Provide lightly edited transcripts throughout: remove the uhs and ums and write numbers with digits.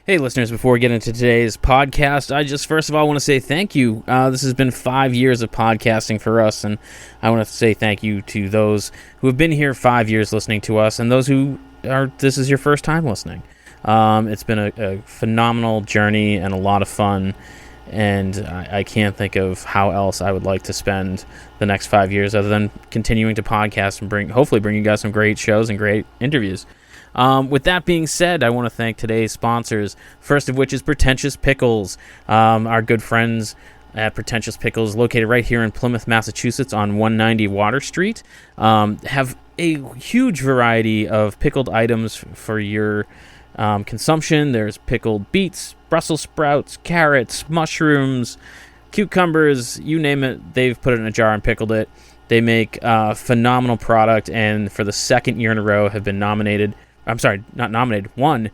Hey, listeners, before we get into today's podcast, I just first of all want to say thank you. This has been 5 years of podcasting for us, and I want to say thank you to those who have been here 5 years listening to us and those who this is your first time listening. It's been a phenomenal journey and a lot of fun, and I can't think of how else I would like to spend the next 5 years other than continuing to podcast and hopefully bring you guys some great shows and great interviews. With that being said, I want to thank today's sponsors, first of which is Pretentious Pickles. Our good friends at Pretentious Pickles, located right here in Plymouth, Massachusetts on 190 Water Street, have a huge variety of pickled items for your consumption. There's pickled beets, Brussels sprouts, carrots, mushrooms, cucumbers, you name it, they've put it in a jar and pickled it. They make a phenomenal product, and for the second year in a row have been won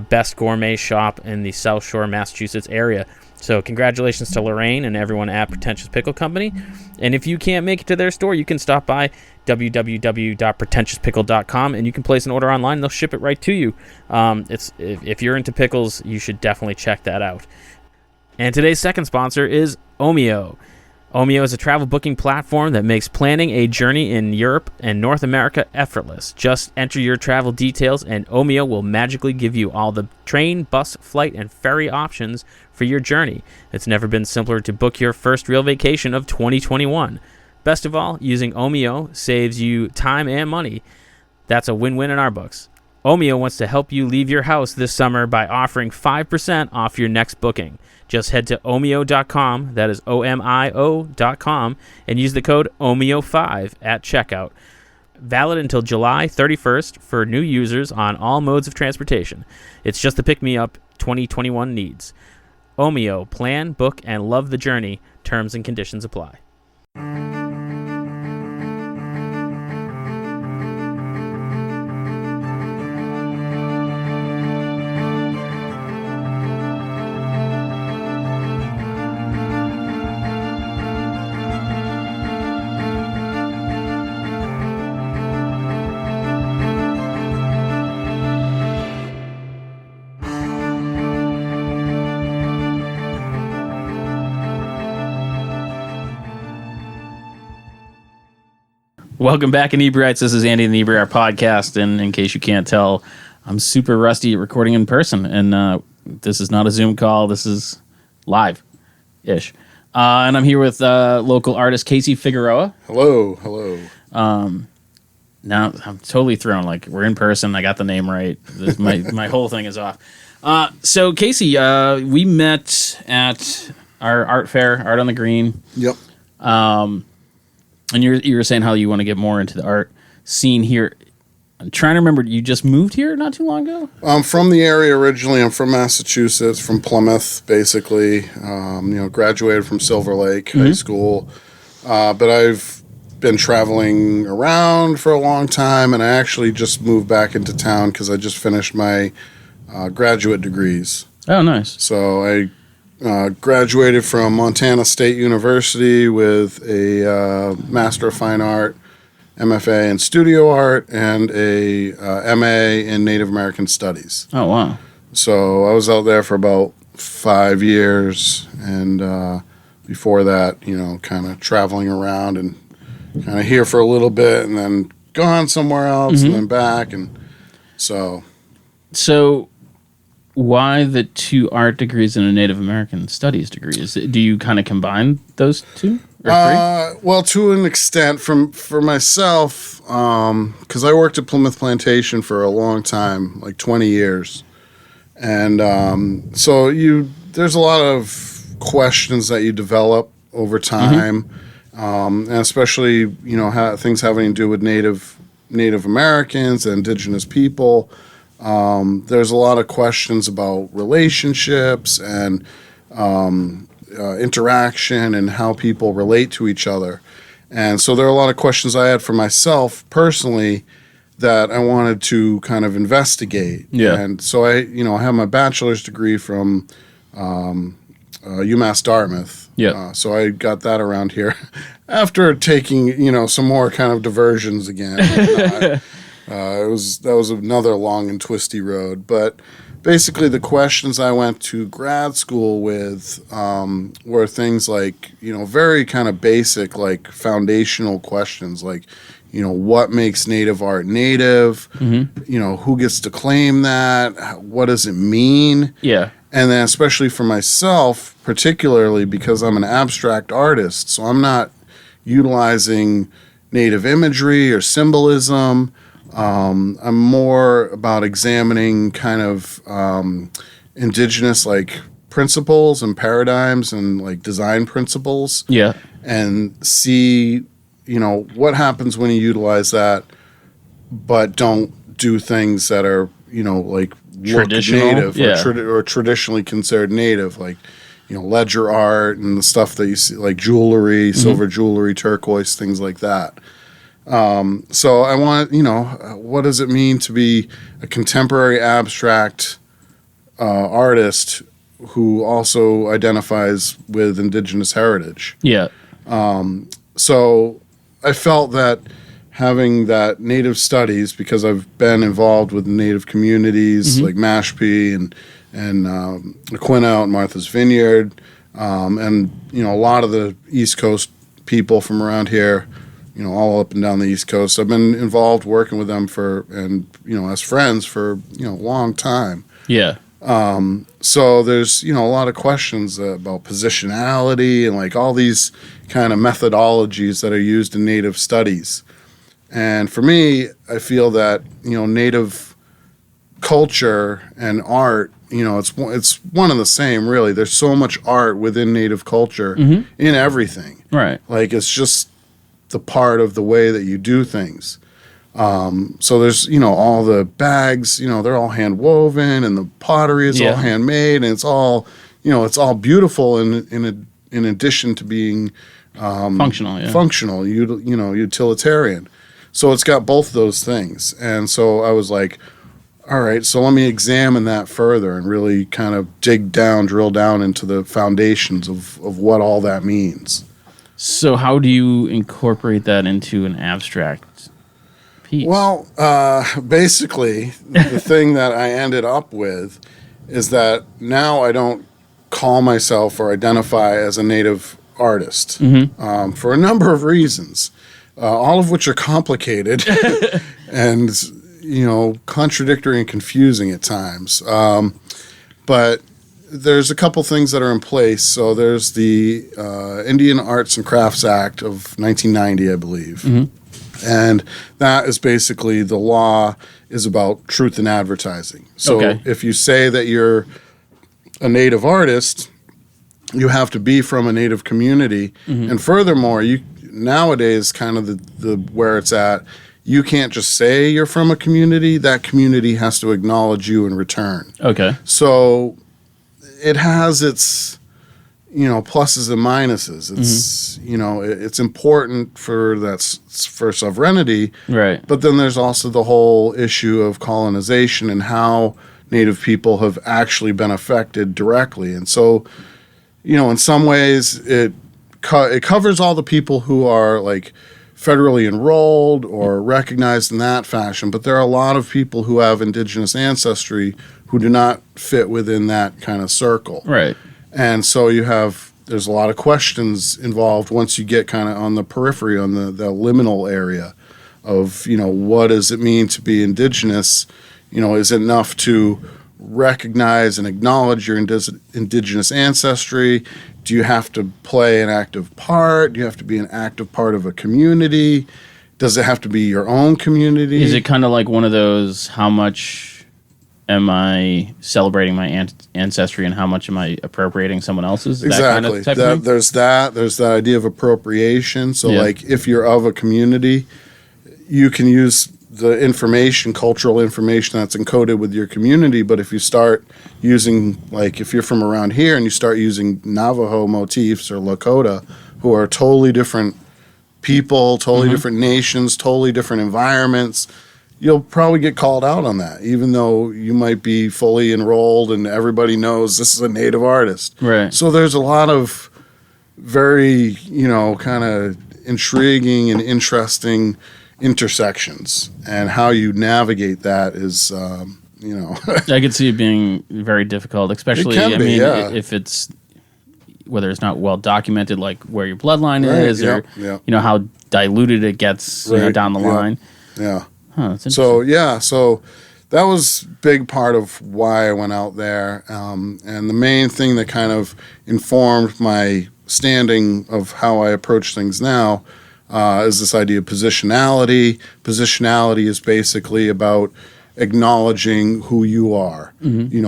Best Gourmet Shop in the South Shore, Massachusetts area. So congratulations to Lorraine and everyone at Pretentious Pickle Company. And if you can't make it to their store, you can stop by www.pretentiouspickle.com and you can place an order online. They'll ship it right to you. If you're into pickles, you should definitely check that out. And today's second sponsor is Omio. Omio is a travel booking platform that makes planning a journey in Europe and North America effortless. Just enter your travel details and Omio will magically give you all the train, bus, flight, and ferry options for your journey. It's never been simpler to book your first real vacation of 2021. Best of all, using Omio saves you time and money. That's a win-win in our books. Omio wants to help you leave your house this summer by offering 5% off your next booking. Just head to omio.com, that is omio.com, and use the code OMIO5 at checkout. Valid until July 31st for new users on all modes of transportation. It's just the pick-me-up 2021 needs. Omio, plan, book, and love the journey. Terms and conditions apply. Welcome back, Inebri-arts. This is Andy, the Inebri-art podcast, and in case you can't tell, I'm super rusty at recording in person, and this is not a Zoom call. This is live-ish. And I'm here with local artist Casey Figueroa. Hello. Now I'm totally thrown. Like, we're in person. I got the name right. My whole thing is off. So, Casey, we met at our art fair, Art on the Green. Yep. And you were saying how you want to get more into the art scene here. I'm trying to remember, you just moved here not too long ago? I'm from the area originally. I'm from Massachusetts, from Plymouth, basically. Graduated from Silver Lake High School. But I've been traveling around for a long time, and I actually just moved back into town because I just finished my graduate degrees. Oh, nice. So I graduated from Montana State University with a Master of Fine Art, MFA in Studio Art, and a MA in Native American Studies. Oh, wow. So I was out there for about 5 years, and before that, kind of traveling around and kind of here for a little bit and then gone somewhere else and then back. And so why the 2 art degrees and a Native American Studies degree? Do you kind of combine those 2 or 3? Well, to an extent, for myself, because I worked at Plymouth Plantation for a long time, like 20 years, and so there's a lot of questions that you develop over time, and especially things having to do with Native Americans and Indigenous people. There's a lot of questions about relationships and interaction and how people relate to each other. And so there are a lot of questions I had for myself personally that I wanted to kind of investigate. Yeah. And so I have my bachelor's degree from UMass Dartmouth. Yeah. So I got that around here after taking, some more kind of diversions again. That was another long and twisty road. But basically the questions I went to grad school with were things like, very kind of basic, like foundational questions, like, what makes native art native? Who gets to claim that? What does it mean? Yeah. And then especially for myself, particularly because I'm an abstract artist, so I'm not utilizing native imagery or symbolism. I'm more about examining kind of indigenous like principles and paradigms and like design principles. Yeah. And see, what happens when you utilize that, but don't do things that are, like Traditional, look native yeah. or traditionally considered native, like, ledger art and the stuff that you see, like jewelry, silver jewelry, turquoise, things like that. So I want, what does it mean to be a contemporary abstract artist who also identifies with indigenous heritage? Yeah. So I felt that having that native studies, because I've been involved with native communities like Mashpee and Aquina out in Martha's Vineyard, and a lot of the East Coast people from around here, all up and down the East Coast. I've been involved working with them as friends for a long time. Yeah. So there's a lot of questions about positionality and like all these kind of methodologies that are used in native studies. And for me, I feel that native culture and art, it's one and the same, really. There's so much art within native culture in everything. Right. Like it's just the part of the way that you do things. So there's all the bags, they're all hand woven, and the pottery is all handmade, and it's all beautiful in addition to being functional, utilitarian. So it's got both those things. And so I was like, all right, so let me examine that further and really kind of drill down into the foundations of what all that means. So how do you incorporate that into an abstract piece? Well, basically, the thing that I ended up with is that now I don't call myself or identify as a native artist for a number of reasons, all of which are complicated and contradictory and confusing at times. But there's a couple things that are in place. So there's the Indian Arts and Crafts Act of 1990, I believe. And that is basically, the law is about truth in advertising. So if you say that you're a native artist, you have to be from a native community. And furthermore, nowadays, kind of the where it's at, you can't just say you're from a community. That community has to acknowledge you in return. Okay. So it has its pluses and minuses. It's it's important for sovereignty, right? But then there's also the whole issue of colonization and how Native people have actually been affected directly. And so, in some ways, it covers all the people who are like federally enrolled or recognized in that fashion. But there are a lot of people who have indigenous ancestry who do not fit within that kind of circle. Right. And so there's a lot of questions involved once you get kind of on the periphery, on the liminal area of, what does it mean to be indigenous? Is it enough to recognize and acknowledge your indigenous ancestry? Do you have to play an active part? Do you have to be an active part of a community? Does it have to be your own community? Is it kind of like one of those, how much am I celebrating my ancestry and how much am I appropriating someone else's? Exactly. That kind of type of thing? There's that idea of appropriation. So like if you're of a community, you can use the information, cultural information that's encoded with your community. But if you start using, like if you're from around here and you start using Navajo motifs or Lakota, who are totally different people, totally different nations, totally different environments, you'll probably get called out on that, even though you might be fully enrolled and everybody knows this is a native artist. Right. So there's a lot of very, kind of intriguing and interesting intersections, and how you navigate that is I could see it being very difficult, especially, It can be, yeah. if it's, whether it's not well documented, like where your bloodline Right, is, or, yeah. how diluted it gets, down the line. Yeah. Huh, that's interesting. So that was a big part of why I went out there. And the main thing that kind of informed my standing of how I approach things now is this idea of positionality. Positionality is basically about acknowledging who you are,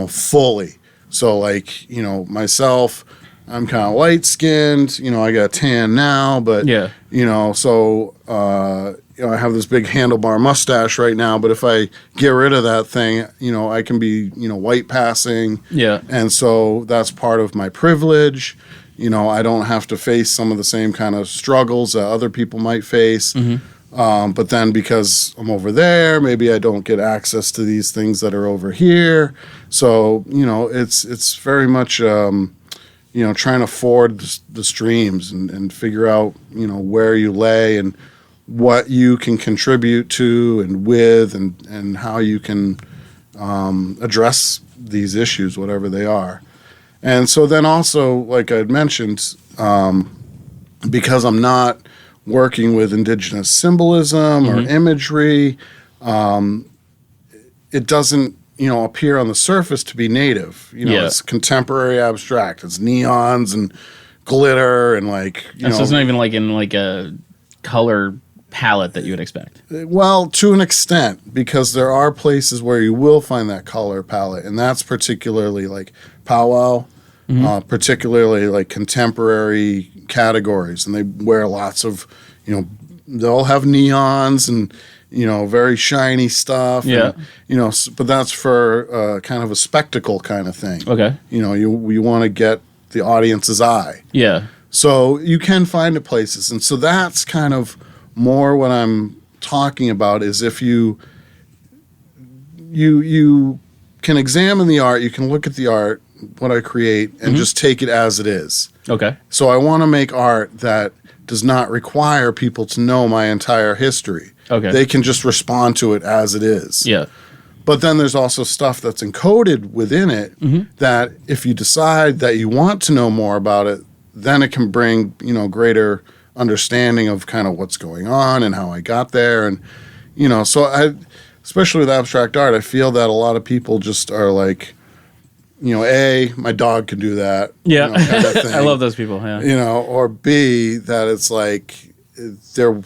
fully. So like, myself, I'm kind of light skinned, I got a tan now, but, so, I have this big handlebar mustache right now, but if I get rid of that thing, I can be, white passing. Yeah. And so that's part of my privilege. I don't have to face some of the same kind of struggles that other people might face. But then because I'm over there, maybe I don't get access to these things that are over here. So, it's very much, trying to ford the streams and figure out, where you lay and what you can contribute to and with and how you can address these issues, whatever they are. And so then also, like I had mentioned, because I'm not working with indigenous symbolism or imagery, it doesn't, appear on the surface to be native. It's contemporary abstract. It's neons and glitter and So it's not even like in like a color palette that you would expect. Well, to an extent, because there are places where you will find that color palette, and that's particularly like powwow, particularly like contemporary categories, and they wear lots of, they'll have neons and very shiny stuff. Yeah. And, but that's for kind of a spectacle kind of thing. Okay. You want to get the audience's eye. Yeah. So you can find it places, and so that's kind of more what I'm talking about is if you can examine the art, you can look at the art, what I create, and just take it as it is. Okay. So I want to make art that does not require people to know my entire history. Okay. They can just respond to it as it is. Yeah. But then there's also stuff that's encoded within it that if you decide that you want to know more about it, then it can bring, greater understanding of kind of what's going on and how I got there. And, so especially with abstract art, I feel that a lot of people just are like, my dog can do that. Yeah. Kind of thing. I love those people. Yeah. Or B, that it's like they're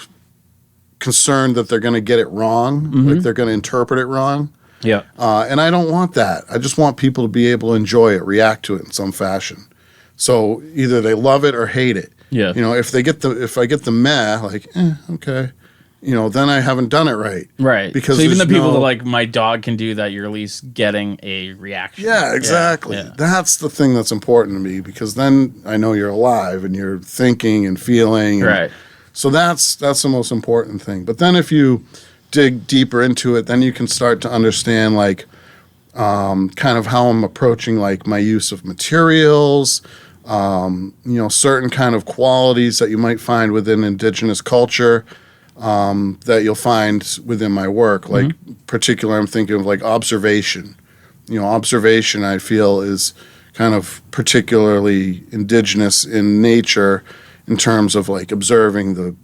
concerned that they're going to get it wrong, like they're going to interpret it wrong. Yeah. And I don't want that. I just want people to be able to enjoy it, react to it in some fashion. So either they love it or hate it. Yeah. If I get the meh, like, okay, then I haven't done it right. Right. Because so even the people that like my dog can do that, you're at least getting a reaction. Yeah, exactly. Yeah. That's the thing that's important to me because then I know you're alive and you're thinking and feeling. Right. So that's the most important thing. But then if you dig deeper into it, then you can start to understand like kind of how I'm approaching like my use of materials, certain kind of qualities that you might find within indigenous culture that you'll find within my work. Like particular, I'm thinking of like observation. Observation I feel is kind of particularly indigenous in nature in terms of like observing the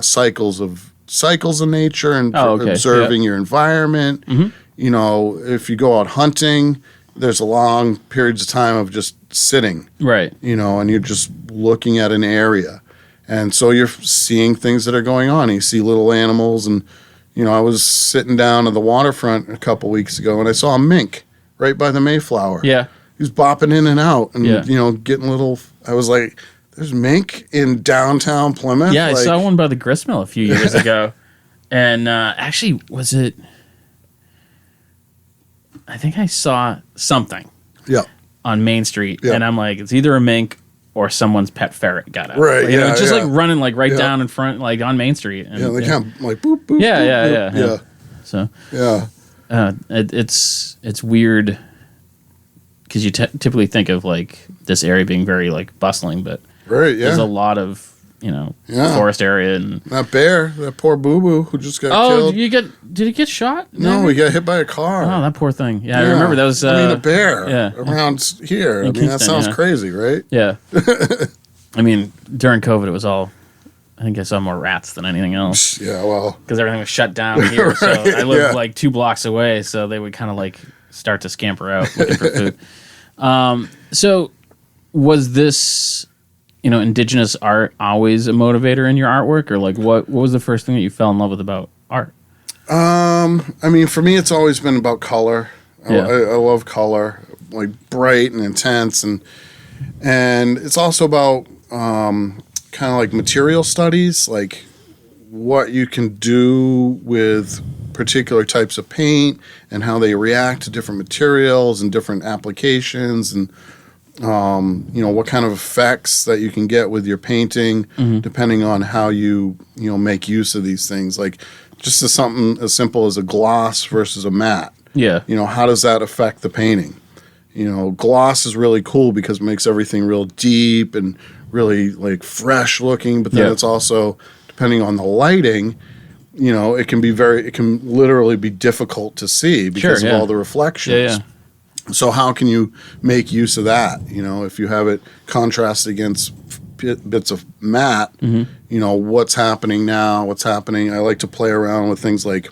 cycles of nature and observing your environment. If you go out hunting, there's a long periods of time of just sitting, right? And you're just looking at an area, and so you're seeing things that are going on. You see little animals, and I was sitting down at the waterfront a couple weeks ago, and I saw a mink right by the Mayflower. Yeah, he was bopping in and out, and getting little. I was like, "There's mink in downtown Plymouth." Yeah, I saw one by the gristmill a few years ago, and actually, was it? I think I saw something. Yeah. On Main Street, Yeah. and I'm like, it's either a mink or someone's pet ferret got out. Right. Like, it's just like running like right down in front, like on Main Street. And, they kind of like boop boop. Yeah, boop, yeah. boop. So Yeah. It's weird because you typically think of like this area being very like bustling, but Right. Yeah. there's a lot of forest area. And that bear, that poor boo-boo who just got killed. Did he get shot? No, he got hit by a car. Oh, that poor thing. Yeah, I remember that was... a bear around here. Kingston, that sounds crazy, right? Yeah. I mean, during COVID, it was all... I think I saw more rats than anything else. Yeah, well... Because everything was shut down here, right, so I lived like 2 blocks away, so they would kind of like start to scamper out looking for food. So was this, indigenous art always a motivator in your artwork, or like what was the first thing that you fell in love with about art? I mean, for me, it's always been about color. Yeah. I love color, like bright and intense, and it's also about kind of like material studies, like what you can do with particular types of paint and how they react to different materials and different applications, and what kind of effects that you can get with your painting, depending on how you make use of these things. Like just something as simple as a gloss versus a matte. Yeah. How does that affect the painting? Gloss is really cool because it makes everything real deep and really like fresh looking, but then it's also, depending on the lighting, it can literally be difficult to see because of all the reflections. Yeah. So how can you make use of that? If you have it contrast against bits of matte, what's happening now, what's happening. I like to play around with things like,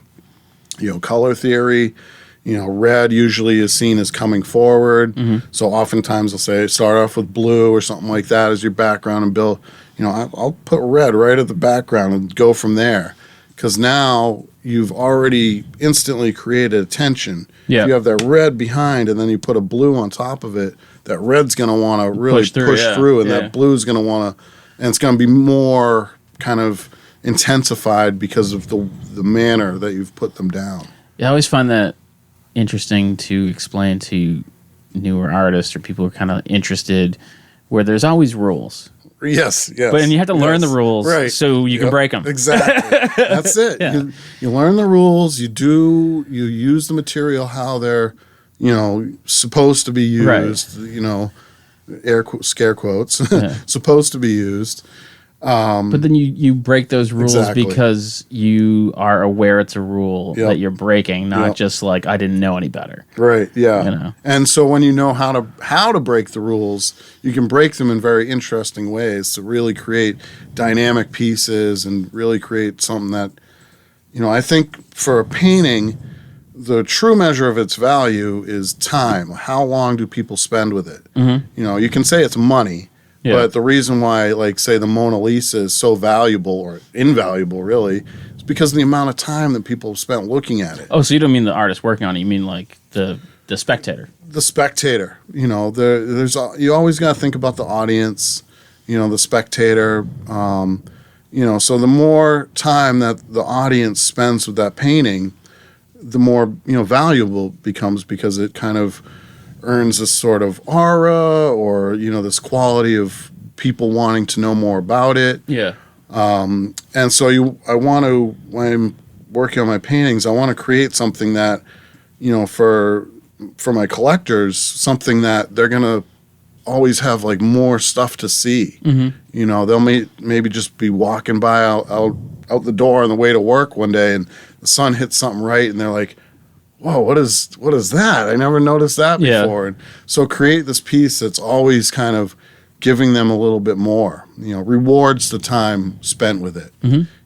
color theory. Red usually is seen as coming forward. So oftentimes I'll say start off with blue or something like that as your background and build, I'll put red right at the background and go from there. Because now you've already instantly created a tension. Yeah. If you have that red behind and then you put a blue on top of it, that red's going to want to really push through, and that blue's going to want to, and it's going to be more kind of intensified because of the manner that you've put them down. Yeah, I always find that interesting to explain to newer artists or people who are kind of interested, where there's always rules. Yes. But and you have to learn the rules so you can break them. Exactly. That's it. You learn the rules. You use the material how they're, supposed to be used. Scare quotes, supposed to be used. But then you break those rules because you are aware it's a rule that you're breaking, not just like I didn't know any better. Right. Yeah. And so when you know how to break the rules, you can break them in very interesting ways to really create dynamic pieces and really create something that, I think for a painting, the true measure of its value is time. How long do people spend with it? You can say it's money. Yeah. But the reason why, like, say, the Mona Lisa is so valuable or invaluable, really, is because of the amount of time that people have spent looking at it. Oh, so you don't mean the artist working on it. You mean, like, the spectator. The spectator. You always got to think about the audience, the spectator. So the more time that the audience spends with that painting, the more, valuable it becomes, because it kind of earns this sort of aura or, this quality of people wanting to know more about it. Yeah. And so I want to, when I'm working on my paintings, I want to create something that, for my collectors, something that they're going to always have like more stuff to see. They'll maybe just be walking by out the door on the way to work one day, and the sun hits something right, and they're like, whoa, what is that? I never noticed that before. And so create this piece that's always kind of giving them a little bit more, rewards the time spent with it.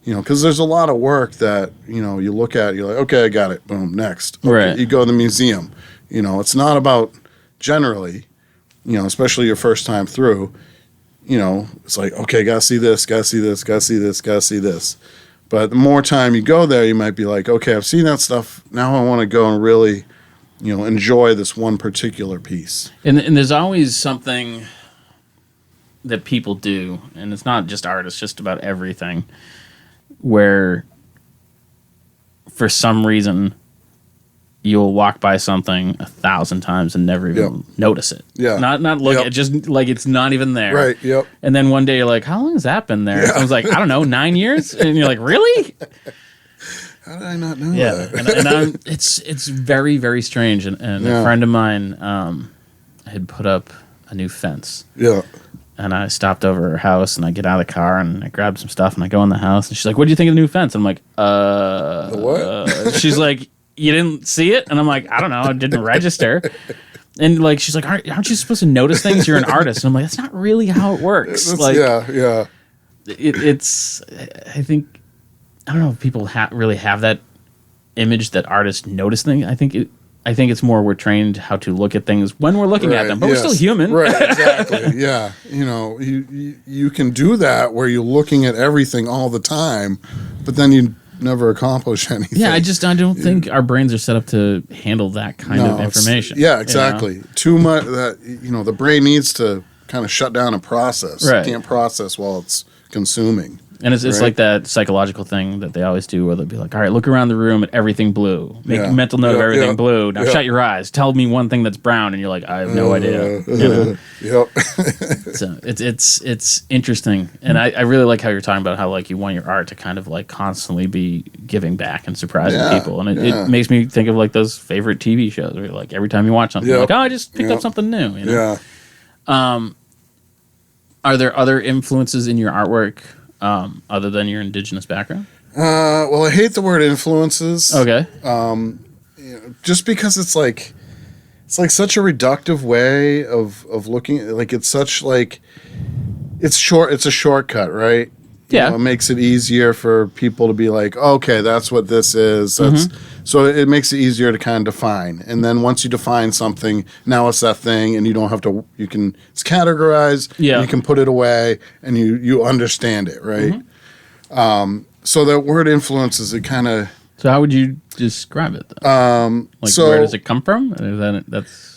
Because there's a lot of work that, you look at, you're like, okay, I got it. Boom, next. Okay, right. You go to the museum. It's not about generally, especially your first time through, it's like, okay, gotta see this, gotta see this, gotta see this, gotta see this. But the more time you go there, you might be like, okay, I've seen that stuff. Now I want to go and really, enjoy this one particular piece. And there's always something that people do, and it's not just art, it's just about everything, where for some reason you'll walk by something 1,000 times and never even notice it. Yeah. Not look at it, just like it's not even there. Right, yep. And then one day you're like, how long has that been there? Yeah. I was like, I don't know, 9 years? And you're like, really? How did I not know that? and it's very, very strange. And a friend of mine had put up a new fence. Yeah. and I stopped over her house, and I get out of the car, and I grabbed some stuff, and I go in the house, and she's like, "What do you think of the new fence?" And I'm like, The what? She's like, "You didn't see it?" And I'm like, "I don't know, it didn't register." And like, she's like, "Aren't you supposed to notice things? You're an artist." And I'm like, "That's not really how it works." Like, yeah. it's. I think I don't know if people really have that image that artists notice things. I think it's more we're trained how to look at things when we're looking at them, but we're still human. Right, exactly. Yeah. You can do that where you're looking at everything all the time, but then you never accomplish anything. Yeah, I don't think our brains are set up to handle that kind of information. Yeah, exactly. Too much that the brain needs to kind of shut down and process. Right. It can't process while it's consuming. And it's like that psychological thing that they always do where they'll be like, all right, look around the room at everything blue. Make a mental note of everything blue. Now shut your eyes. Tell me one thing that's brown. And you're like, I have no idea. Yep. So it's interesting. And I really like how you're talking about how like you want your art to kind of like constantly be giving back and surprising people. And it makes me think of like those favorite TV shows where like every time you watch something, you're like, oh, I just picked up something new. Yeah. Are there other influences in your artwork other than your indigenous background? Well, I hate the word influences. Okay. Just because it's like such a reductive way of looking at, like it's such like it's a shortcut, right? Yeah. It makes it easier for people to be like, okay, that's what this is. So it makes it easier to kind of define. And then once you define something, now it's that thing, and you don't have to. It's categorized. Yeah. You can put it away, and you understand it, right? So that word influences, it kind of. So how would you describe it? Where does it come from?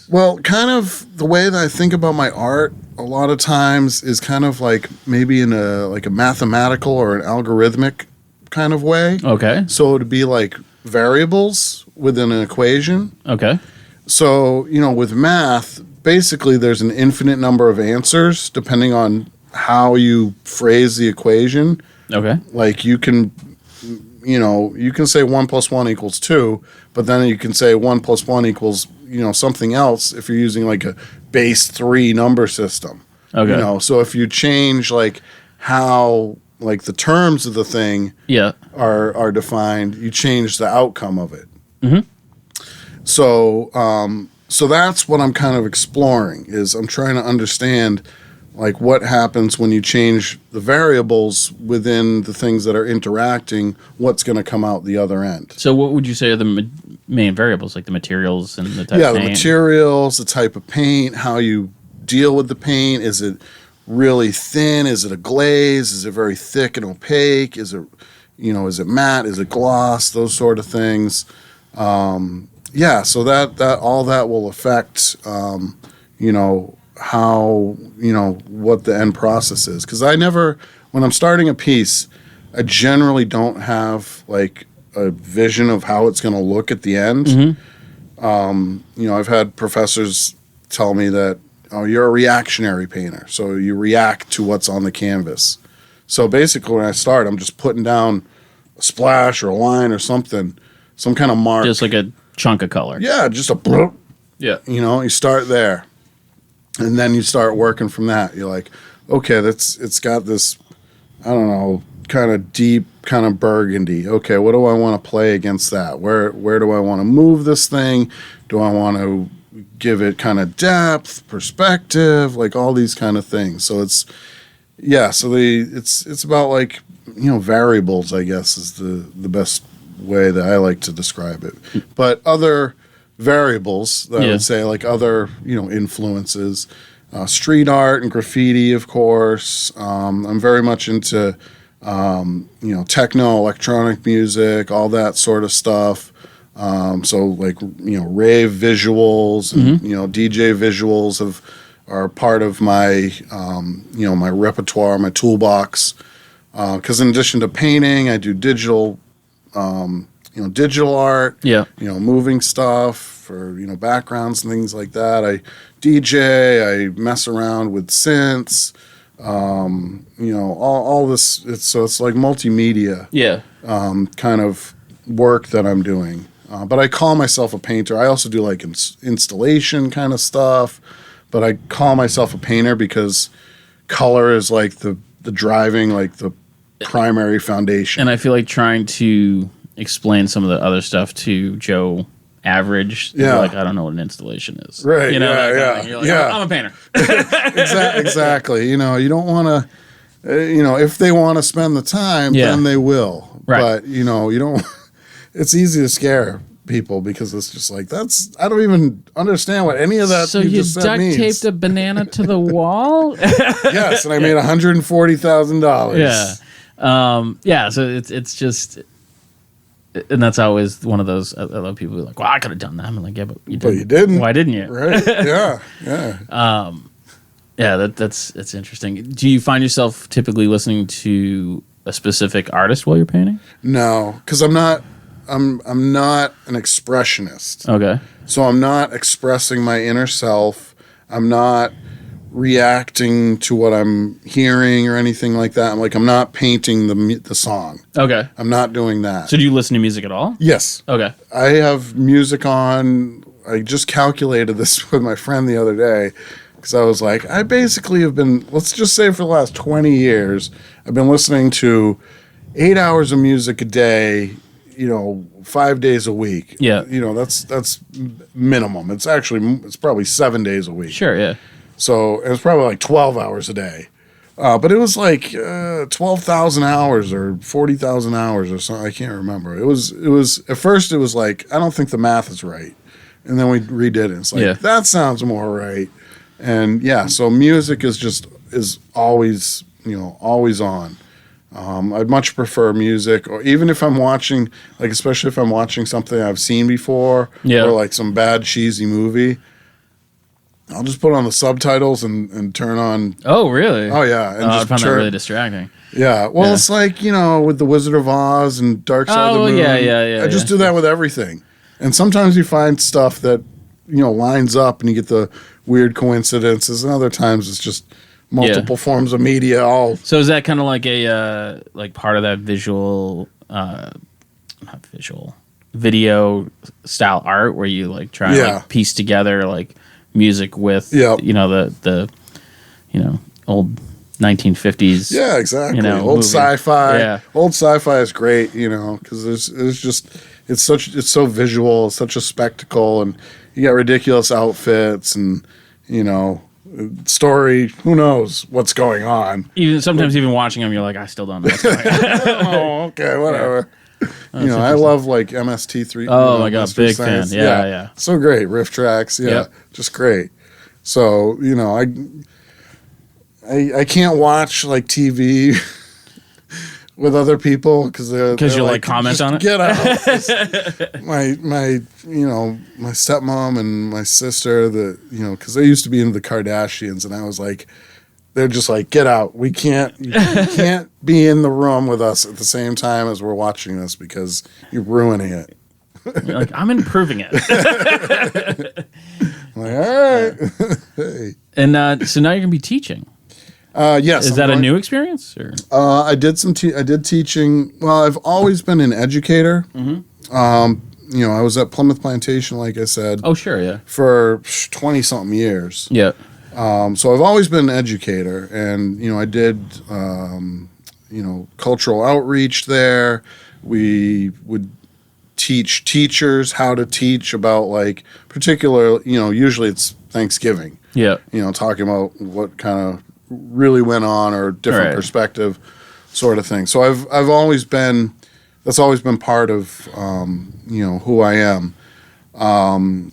Well, kind of the way that I think about my art a lot of times is kind of like maybe in a mathematical or an algorithmic kind of way. Okay. So it'd be like variables within an equation. Okay. So, with math, basically there's an infinite number of answers depending on how you phrase the equation. Okay. Like you can say 1 + 1 = 2, but then you can say 1 + 1 = something else if you're using like a base 3 number system. Okay. So if you change like how like the terms of the thing are defined, you change the outcome of it. So that's what I'm kind of exploring, is I'm trying to understand like what happens when you change the variables within the things that are interacting, what's going to come out the other end. So what would you say are the main variables, like the materials and the type of paint? Yeah, the materials, the type of paint, how you deal with the paint. Is it really thin? Is it a glaze? Is it very thick and opaque? Is it matte? Is it gloss? Those sort of things. So that all that will affect, how, what the end process is. Because when I'm starting a piece, I generally don't have like a vision of how it's going to look at the end. I've had professors tell me that, oh, you're a reactionary painter, so you react to what's on the canvas. So basically when I start, I'm just putting down a splash or a line or something, some kind of mark. Just like a chunk of color. Yeah, just a bloop. Yeah. You start there. And then you start working from that. You're like, okay, it's got this, I don't know, kind of deep, kind of burgundy. Okay, what do I want to play against that? Where do I want to move this thing? Do I want to give it kind of depth, perspective, like all these kind of things? So it's about like, variables, I guess, is the best way that I like to describe it. But other variables that I would say, like other influences, street art and graffiti, of course. I'm very much into techno, electronic music, all that sort of stuff. So like rave visuals and DJ visuals are part of my my repertoire, my toolbox. Because in addition to painting, I do digital art, moving stuff for, backgrounds and things like that. I DJ, I mess around with synths, all this. It's like multimedia, kind of work that I'm doing. But I call myself a painter. I also do like installation kind of stuff, but I call myself a painter because color is like the driving, like the primary foundation. And I feel like trying to explain some of the other stuff to Joe Average, Yeah. like, I don't know what an installation is. Right, You know, yeah, that kind of yeah, thing. You're like, yeah. I'm a painter. Exactly. You know, you don't want to, if they want to spend the time, Yeah. then they will. Right. But, you don't, it's easy to scare people because it's just like, I don't even understand what any of that So you you just said duct means. taped a banana to the wall? Yes, and I made $140,000. Yeah. So it's just, and that's always one of those. I love people who are like, "Well, I could have done that." I'm like, "Yeah, but you didn't. But you didn't. Why didn't you?" Right. Yeah. Yeah, that's interesting. Do you find yourself typically listening to a specific artist while you're painting? No, because I'm not an expressionist. Okay. So I'm not expressing my inner self. I'm not reacting to what I'm hearing or anything like that. I'm not painting the song. Okay. I'm not doing that. So do you listen to music at all? Yes. Okay. I have music on. I just calculated this with my friend the other day because I was like, I basically have been, let's just say for the last 20 years, I've been listening to 8 hours of music a day, 5 days a week. Yeah. That's minimum. It's probably 7 days a week. Sure. Yeah. So it was probably like 12 hours a day. But it was like 12,000 hours or 40,000 hours or something. I can't remember. It was at first it was like, I don't think the math is right. And then we redid it. It's like, that sounds more right. And yeah, so music is always, always on. I'd much prefer music, or even if I'm watching, like, especially if I'm watching something I've seen before, or like some bad cheesy movie, I'll just put on the subtitles and turn on. Oh, really? Oh, yeah. And I found that really distracting. Yeah. Well, it's like, with The Wizard of Oz and Dark Side of the Moon. Yeah. I just do that with everything. And sometimes you find stuff that, lines up and you get the weird coincidences. And other times it's just multiple forms of media all. So is that kind of like a, like part of that video style art where you like try and like piece together like music with the old 1950s. Yeah, exactly. Old movie. sci-fi. Yeah. Old sci-fi is great, because it's so visual, it's such a spectacle, and you got ridiculous outfits and story. Who knows what's going on? Even watching them, you're like, I still don't know what's going on. Oh, okay, whatever. Yeah. I love like MST3. Oh my god, big fan. Yeah. So great riff tracks. Yeah, just great. So I can't watch like TV with other people because you'll like comment on it. Get out! my my stepmom and my sister, because they used to be into the Kardashians, and I was like, they're just like, get out! You can't be in the room with us at the same time as we're watching this because you're ruining it. You're like, I'm improving it. I'm like, all right. Hey. And so now you're gonna be teaching. Yes. Is that a new experience? Or? I did I did teaching. Well, I've always been an educator. Mm-hmm. I was at Plymouth Plantation, like I said. Oh, sure, yeah. For 20-something years. Yeah. So I've always been an educator, and I did cultural outreach there. We would teach teachers how to teach about like particular. Usually it's Thanksgiving. Yeah. Talking about what kind of really went on or different perspective sort of thing. So I've always been, that's always been part of, who I am.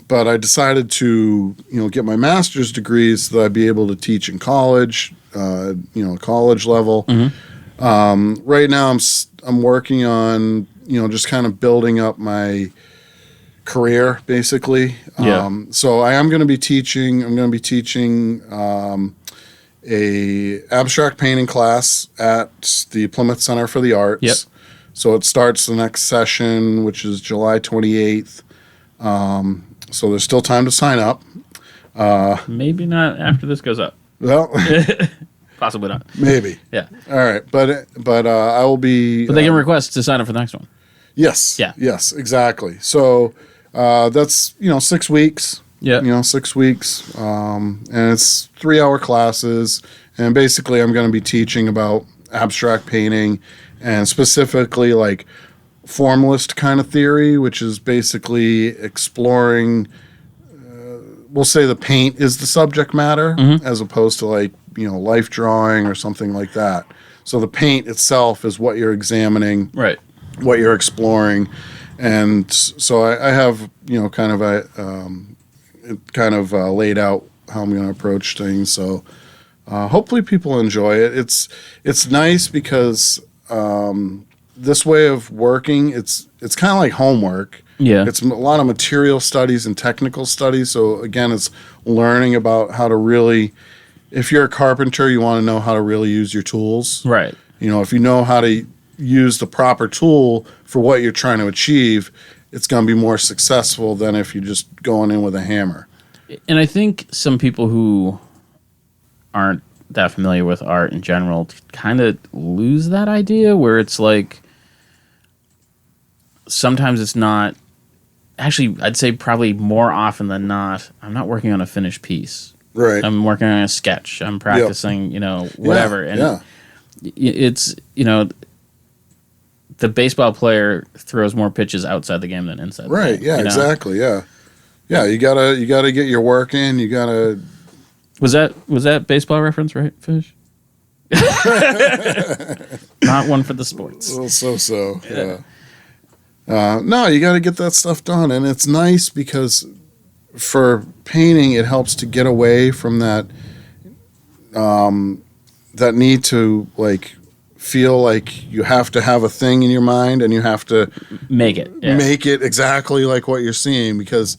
But I decided to, get my master's degree so that I'd be able to teach in college, college level. Mm-hmm. Right now I'm working on, just kind of building up my career basically. So I am going to be teaching, a abstract painting class at the Plymouth Center for the Arts. Yep. So it starts the next session, which is July 28th. So there's still time to sign up. Maybe not after this goes up. Well, possibly not. Maybe. Yeah. All right, but I will be. But they can request to sign up for the next one. Yes. Yeah. Yes. Exactly. So that's 6 weeks. Yeah. 6 weeks. And it's 3-hour classes, And basically, I'm going to be teaching about abstract painting and specifically like formalist kind of theory, which is basically exploring, we'll say the paint is the subject matter as opposed to like, life drawing or something like that. So the paint itself is what you're examining, Right. what you're exploring. And so I have, kind of laid out how I'm going to approach things. So hopefully people enjoy it. It's nice because this way of working, it's kind of like homework. Yeah. It's a lot of material studies and technical studies. So again, it's learning about how to really, if you're a carpenter, you want to know how to really use your tools. Right. If you know how to use the proper tool for what you're trying to achieve, it's going to be more successful than if you're just going in with a hammer. And I think some people who aren't that familiar with art in general kind of lose that idea where it's like sometimes it's not actually, I'd say probably more often than not, I'm not working on a finished piece. Right. I'm working on a sketch. I'm practicing, whatever. And it's, the baseball player throws more pitches outside the game than inside the game. Yeah, exactly. Yeah. Yeah, you gotta get your work in. You gotta. Was that baseball reference, right, Fish? Not one for the sports. Well, so. Yeah. No, you got to get that stuff done, and it's nice because for painting, it helps to get away from that that need to like feel like you have to have a thing in your mind and you have to make it exactly like what you're seeing. Because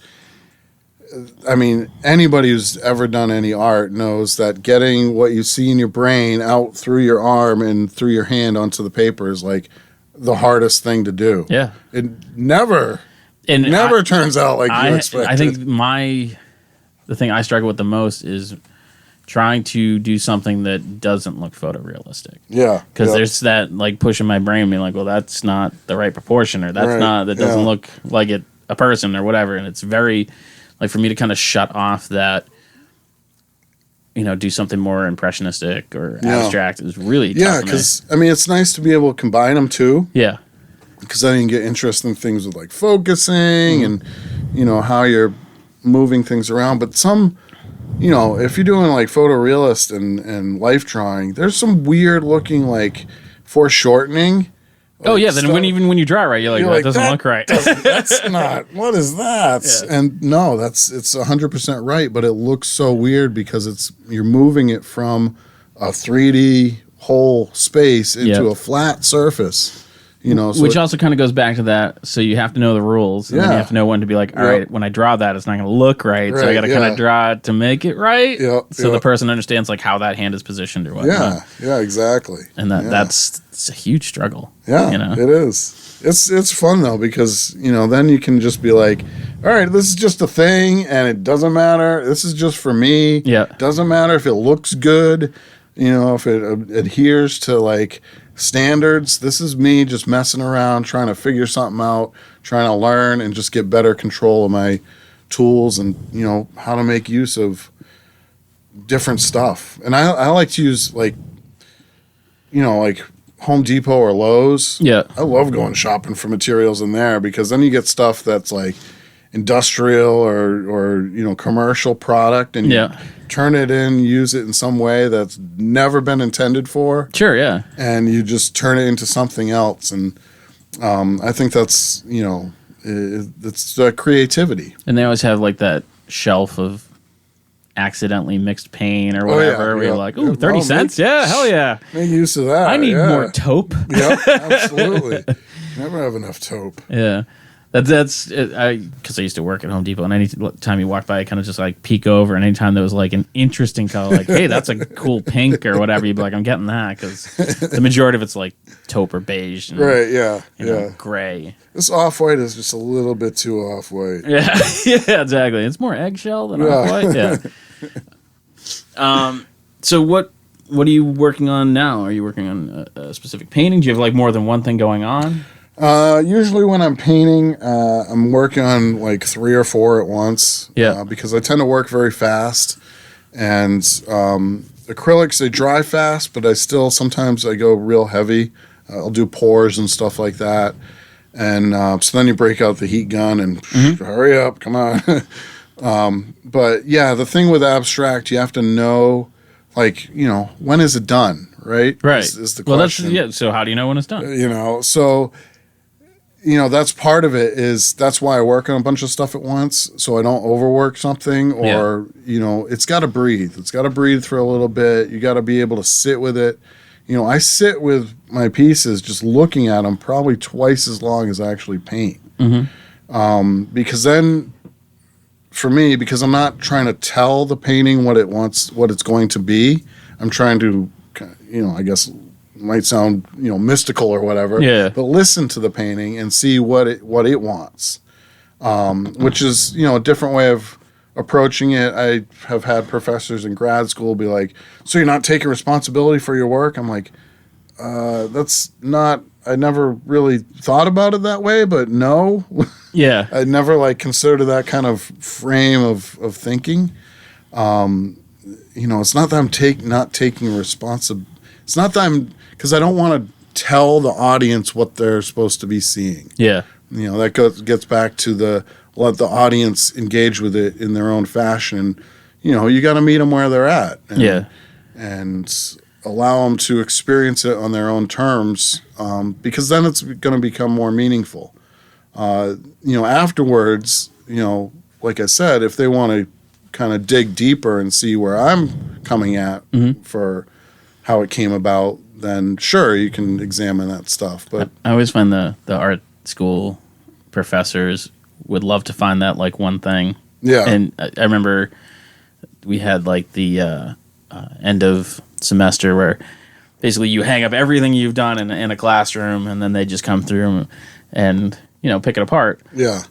I mean, anybody who's ever done any art knows that getting what you see in your brain out through your arm and through your hand onto the paper is like the hardest thing to do. Yeah. It never turns out like you expected. I think the thing I struggle with the most is trying to do something that doesn't look photorealistic. Yeah. Because there's that like pushing my brain being like, well, that's not the right proportion, or that doesn't look like a person or whatever. And it's very like for me to kind of shut off that, do something more impressionistic or abstract is really tough. Yeah, because I mean, it's nice to be able to combine them too. Yeah. Because then you can get interesting things with like focusing and, how you're moving things around. But some, if you're doing like photorealist and life drawing, there's some weird looking like foreshortening. Oh yeah, then when you draw right, you're like, that doesn't look right. That's not. What is that? Yeah. And no, it's 100% right, but it looks so weird because you're moving it from a 3D whole space into a flat surface. Which also kind of goes back to that. So you have to know the rules, and then you have to know when to be like, all right, when I draw that, it's not going to look right. So I got to kind of draw it to make it right. So the person understands like how that hand is positioned or whatnot. Yeah, exactly. And that's a huge struggle. Yeah, it is. It's fun though because then you can just be like, all right, this is just a thing, and it doesn't matter. This is just for me. Yeah, it doesn't matter if it looks good. If it adheres to like standards. This is me just messing around, trying to figure something out, trying to learn and just get better control of my tools and, how to make use of different stuff. And I like to use like Home Depot or Lowe's. Yeah. I love going shopping for materials in there because then you get stuff that's like industrial or commercial product and you turn it in, use it in some way that's never been intended for. Sure, yeah. And you just turn it into something else. And I think that's, it's creativity. And they always have like that shelf of accidentally mixed paint or whatever where you're like, ooh, 30 cents? Yeah, hell yeah. Make use of that. I need more taupe. Yep, absolutely. Never have enough taupe. Yeah. That's because I used to work at Home Depot, and any time you walk by, I kind of just like peek over, and anytime there was like an interesting color, like, hey, that's a cool pink or whatever, you'd be like, I'm getting that, because the majority of it's like taupe or beige. And, gray. This off-white is just a little bit too off-white. Yeah, yeah, exactly. It's more eggshell than off-white. Yeah. So what are you working on now? Are you working on a specific painting? Do you have like more than one thing going on? Usually when I'm painting, I'm working on like 3 or 4 at once. Yeah. Because I tend to work very fast. And acrylics, they dry fast, but sometimes I go real heavy. I'll do pours and stuff like that. And so then you break out the heat gun and hurry up, come on. But yeah, the thing with abstract, you have to know, like, when is it done, right? Right. Is the question. Well, so how do you know when it's done? So that's part of it. That's why I work on a bunch of stuff at once, so I don't overwork something, or it's got to breathe. It's got to breathe for a little bit. You got to be able to sit with it. I sit with my pieces just looking at them probably twice as long as I actually paint. Because then, for me, because I'm not trying to tell the painting what it's going to be. I'm trying to, I guess, might sound mystical or whatever. Yeah. But listen to the painting and see what it wants, which is a different way of approaching it. I have had professors in grad school be like, "So you're not taking responsibility for your work?" I'm like, "That's not." I never really thought about it that way, but no. Yeah. I never considered that kind of frame of thinking. It's not that I'm not taking responsibility. It's not that because I don't want to tell the audience what they're supposed to be seeing. Yeah. That gets back to let the audience engage with it in their own fashion. You got to meet them where they're at. And allow them to experience it on their own terms, because then it's going to become more meaningful. Afterwards, like I said, if they want to kind of dig deeper and see where I'm coming at for how it came about, then sure, you can examine that stuff. But I always find the art school professors would love to find that one thing. Yeah. And I remember we had the end of semester where basically you hang up everything you've done in a classroom, and then they just come through and pick it apart. Yeah.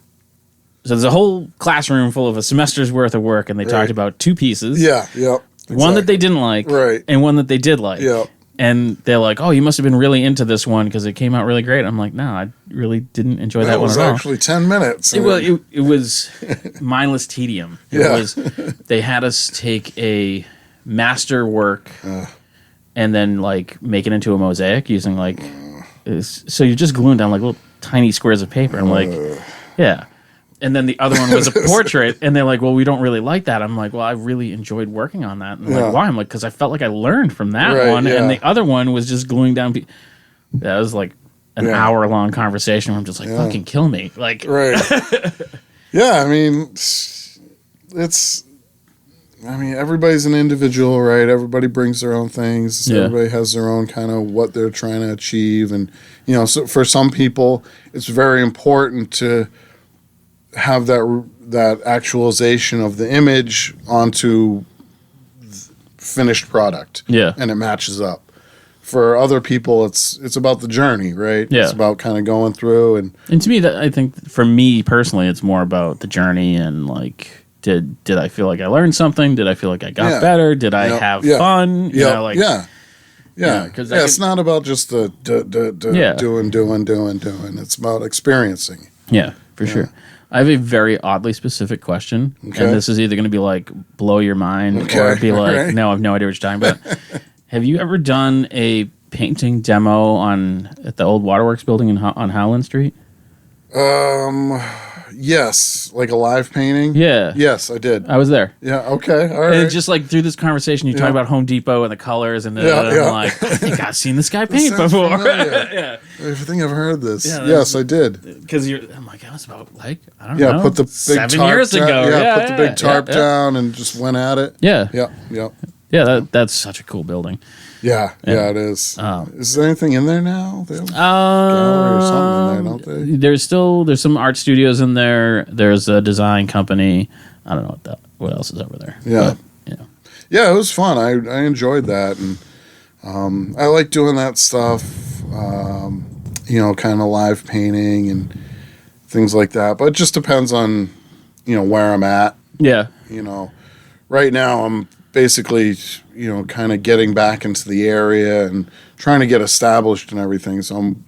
So there's a whole classroom full of a semester's worth of work, and they talked about two pieces. Yeah. Yep. Exactly. One that they didn't like, right, and one that they did like. Yep. And they're like, "Oh, you must have been really into this one because it came out really great." I'm like, "No, I really didn't enjoy that one at all." It was actually 10 minutes. It was mindless tedium. They had us take a master work and then make it into a mosaic using so you're just gluing down little tiny squares of paper. I'm yeah. And then the other one was a portrait, and they're like, "Well, we don't really like that." I'm like, "Well, I really enjoyed working on that." And why? I'm like, "Because I felt like I learned from that one, and the other one was just gluing down." That was an hour-long conversation where I'm just "Fucking kill me!" Right. Yeah, I mean, everybody's an individual, right? Everybody brings their own things. Yeah. Everybody has their own kind of what they're trying to achieve, and so for some people, it's very important to have that actualization of the image onto finished product. Yeah. And it matches up. For other people, it's about the journey, right? Yeah. It's about kind of going through and to me, that I think for me personally, it's more about the journey and did I feel like I learned something? Did I feel like I got better? Did I have fun? It's not about just the doing. It's about experiencing. Yeah, for sure. I have a very oddly specific question, and this is either going to be blow your mind, or it'd be no, I have no idea what you're talking about. Have you ever done a painting demo at the old Waterworks building on Howland Street? Yes, a live painting. Yeah. Yes, I did. I was there. Yeah. Okay. All right. And just through this conversation, you talk about Home Depot and the colors, and I'm like, I think I've seen this guy paint before. Yeah. I think I've heard this. Yes, I did. Because I'm like, that was about I don't know. Yeah, put the big 7 tarp years down. ago. Yeah, put the big tarp down and just went at it. Yeah. Yeah. Yeah, that's such a cool building. Yeah, it is. Is there anything in there now? They have a gallery or something in there, don't they? There's some art studios in there. There's a design company. I don't know what else is over there. Yeah. But, yeah, it was fun. I enjoyed that, and I like doing that stuff. Kind of live painting and things like that. But it just depends on where I'm at. Yeah. Right now I'm basically, kind of getting back into the area and trying to get established and everything. So I'm,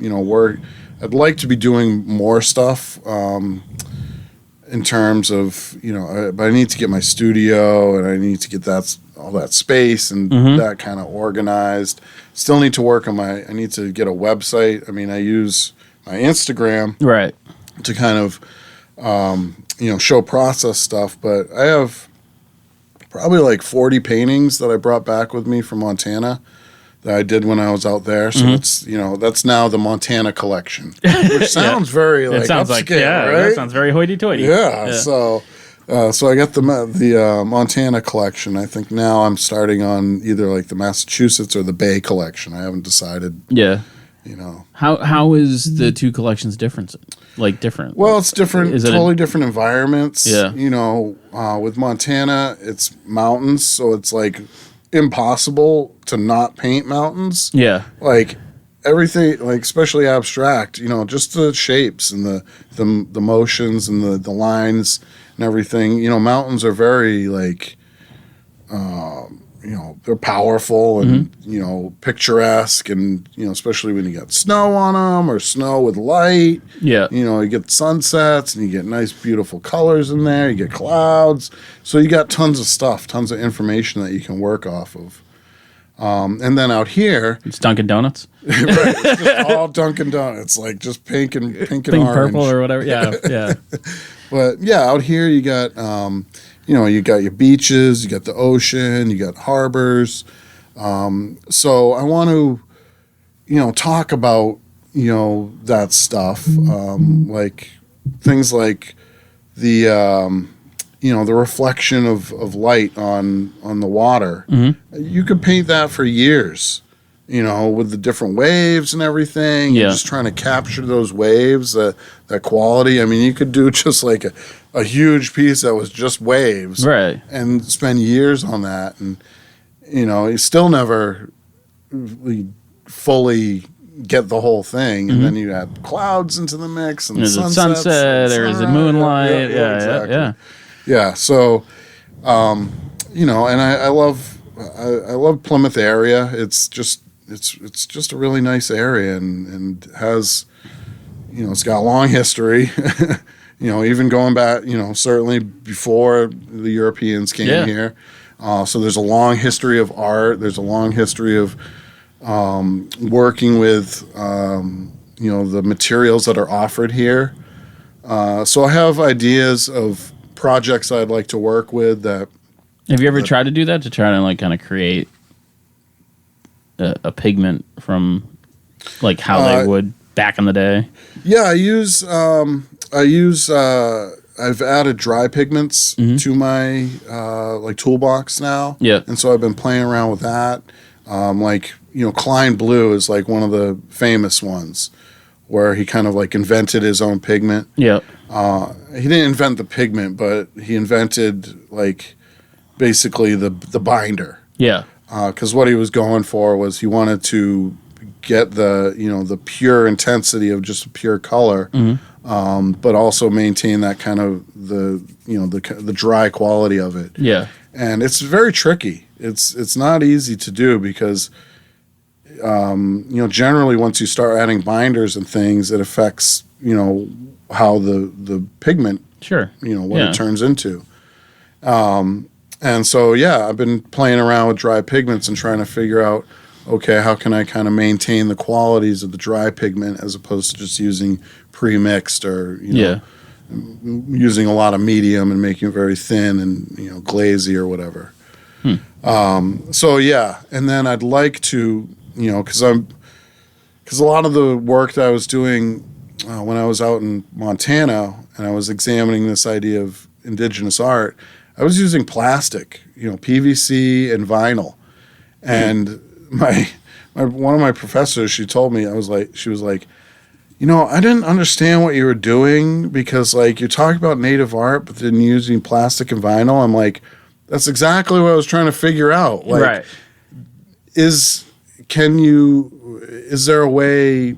I'd like to be doing more stuff in in terms of, but I need to get my studio and I need to get all that space and that kind of organized. Still need to work on I need to get a website. I mean, I use my Instagram Right. to kind of, show process stuff, but I have probably like 40 paintings that I brought back with me from Montana that I did when I was out there. So that's now the Montana collection, which sounds very like upscale, right? That sounds very hoity-toity. Yeah. So I got the Montana collection. I think now I'm starting on either like the Massachusetts or the Bay collection. I haven't decided. Yeah. How is the two collections different? Like different? Well, it's different. Totally different environments. Yeah. With Montana, it's mountains, so it's like impossible to not paint mountains. Yeah. Like everything, like especially abstract. Just the shapes and the motions and the lines and everything. Mountains are very like. They're powerful and, picturesque and, especially when you got snow on them or snow with light. Yeah. You get sunsets and you get nice, beautiful colors in there. You get clouds. So you got tons of stuff, tons of information that you can work off of. And then out here. It's Dunkin' Donuts. Right. It's just all Dunkin' Donuts, like just pink and orange. Purple or whatever. Yeah. Yeah. But yeah, out here you got, you got your beaches, you got the ocean, you got harbors. So I want to, talk about, that stuff, like things like the, the reflection of light on the water. Mm-hmm. You could paint that for years, with the different waves and everything. Yeah. You're just trying to capture those waves, that quality. I mean, you could do just like a huge piece that was just waves, right? And spend years on that, and you still never fully get the whole thing. And then you add clouds into the mix, and there's a sunset, or is it moonlight? Exactly. Yeah. So, and I love Plymouth area. It's just a really nice area, and has, it's got a long history. Even going back, certainly before the Europeans came here. So there's a long history of art. There's a long history of working with, the materials that are offered here. So I have ideas of projects I'd like to work with. That. Have you ever tried to do that, to try to like kind of create a pigment from like how they would back in the day? Yeah, I've added dry pigments to my toolbox now. Yeah. And so I've been playing around with that. Klein Blue is like one of the famous ones where he kind of like invented his own pigment. Yeah. He didn't invent the pigment, but he invented like basically the binder. Yeah. Because what he was going for was he wanted to get the pure intensity of just a pure color, but also maintain that kind of the dry quality of it. Yeah. And it's very tricky. It's not easy to do because generally once you start adding binders and things, it affects how the pigment it turns into. And so I've been playing around with dry pigments and trying to figure out, okay, how can I kind of maintain the qualities of the dry pigment as opposed to just using pre-mixed or using a lot of medium and making it very thin and glazy or whatever. And then I'd like to because a lot of the work that I was doing when I was out in Montana and I was examining this idea of indigenous art, I was using plastic, PVC and vinyl. And one of my professors, she told me, she was like, I didn't understand what you were doing because like you're talking about native art, but then using plastic and vinyl. I'm like, that's exactly what I was trying to figure out. Like, right. Is there a way,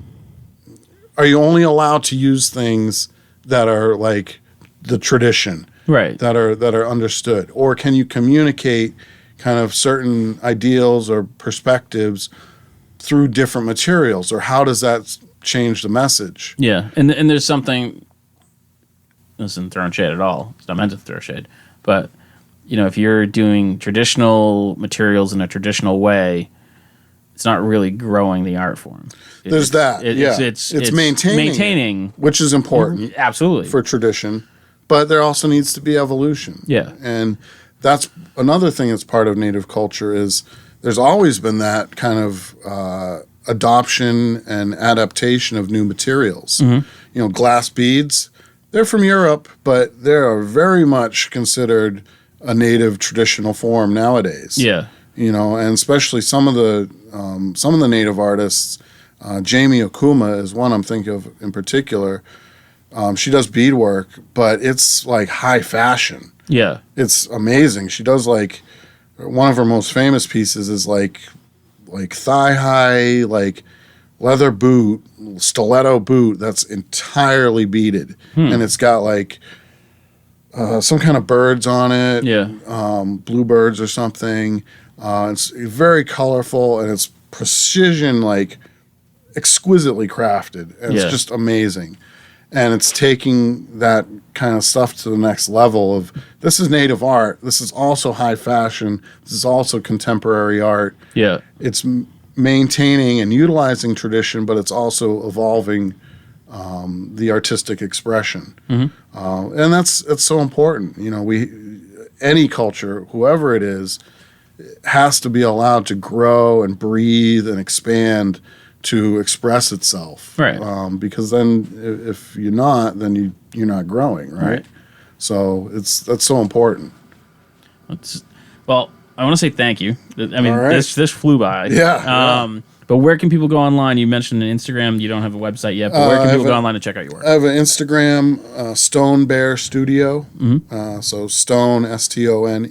are you only allowed to use things that are like the tradition? Right. That are understood, or can you communicate kind of certain ideals or perspectives through different materials, or how does that change the message? Yeah, and there's something this isn't throwing shade at all. It's not meant to throw shade. But, if you're doing traditional materials in a traditional way, it's not really growing the art form. There's that. It's maintaining, which is important. Absolutely. For tradition. But there also needs to be evolution. Yeah. And that's another thing that's part of Native culture is there's always been that kind of adoption and adaptation of new materials. Glass beads, they're from Europe, but they are very much considered a native traditional form nowadays. Yeah. And especially some of the native artists, Jamie Okuma is one I'm thinking of in particular. She does beadwork, but it's like high fashion. Yeah. It's amazing. She does like one of her most famous pieces is like thigh high, like leather boot, stiletto boot that's entirely beaded. And it's got like some kind of birds on it. Yeah. Bluebirds or something. It's very colorful and it's precision, like exquisitely crafted. And it's just amazing. And it's taking that kind of stuff to the next level of this is native art. This is also high fashion. This is also contemporary art. Yeah. It's maintaining and utilizing tradition, but it's also evolving the artistic expression. And that's so important. Any culture, whoever it is, has to be allowed to grow and breathe and expand to express itself, right? Because then, if you're not, then you're not growing, right? So that's so important. Well, I want to say thank you. I mean, right. this flew by. Yeah. But where can people go online? You mentioned Instagram. You don't have a website yet, but where can people go online and check out your work? I have an Instagram, Stone Bear Studio. So Stone, Stone,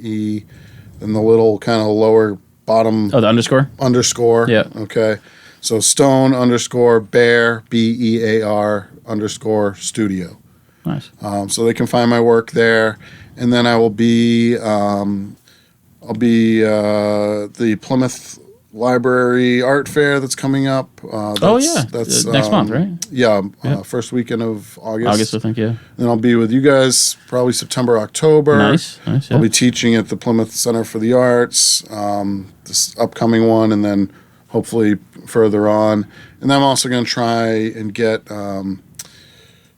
and the little kind of lower bottom. Oh, the underscore? Underscore. Yeah. Okay. So Stone _Bear, BEAR _studio. Nice. So they can find my work there. And then I will be, the Plymouth Library Art Fair that's coming up. That's next month, right? Yeah. First weekend of August. August, I think, yeah. Then I'll be with you guys probably September, October. Nice, yeah. I'll be teaching at the Plymouth Center for the Arts, this upcoming one, and then hopefully further on. And then I'm also going to try and get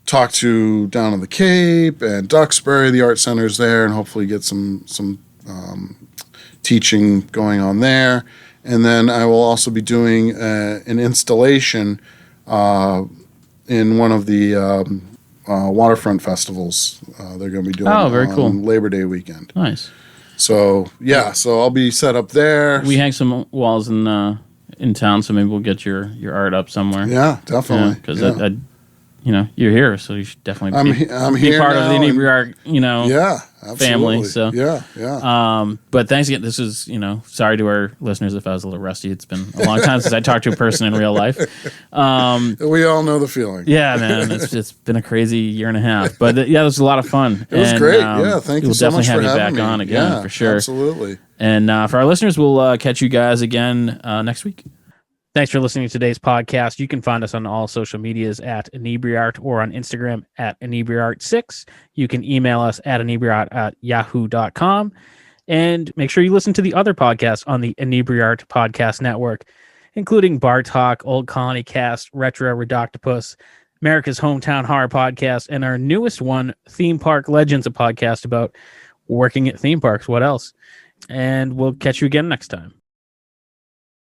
talk to down on the Cape and Duxbury, the art centers there, and hopefully get some teaching going on there. And then I will also be doing an installation in one of the waterfront festivals they're going to be doing on Labor Day weekend. Nice. So, so I'll be set up there. We hang some walls in town, so maybe we'll get your art up somewhere. Yeah, definitely. Because you're here, so you should definitely be part of the Inebri-art, family. So but thanks again. This is sorry to our listeners if I was a little rusty. It's been a long time since I talked to a person in real life. We all know the feeling. Yeah, man, it's been a crazy year and a half, but it was a lot of fun. It was great. Thank you so much for having me. We'll definitely have you back on again for sure. Absolutely. And for our listeners, we'll catch you guys again next week. Thanks for listening to today's podcast. You can find us on all social medias at Inebri-art or on Instagram at Inebri-art6. You can email us at Inebri-art@yahoo.com. And make sure you listen to the other podcasts on the Inebri-art Podcast Network, including Bar Talk, Old Colony Cast, Retro Redoctopus, America's Hometown Horror Podcast, and our newest one, Theme Park Legends, a podcast about working at theme parks. What else? And we'll catch you again next time.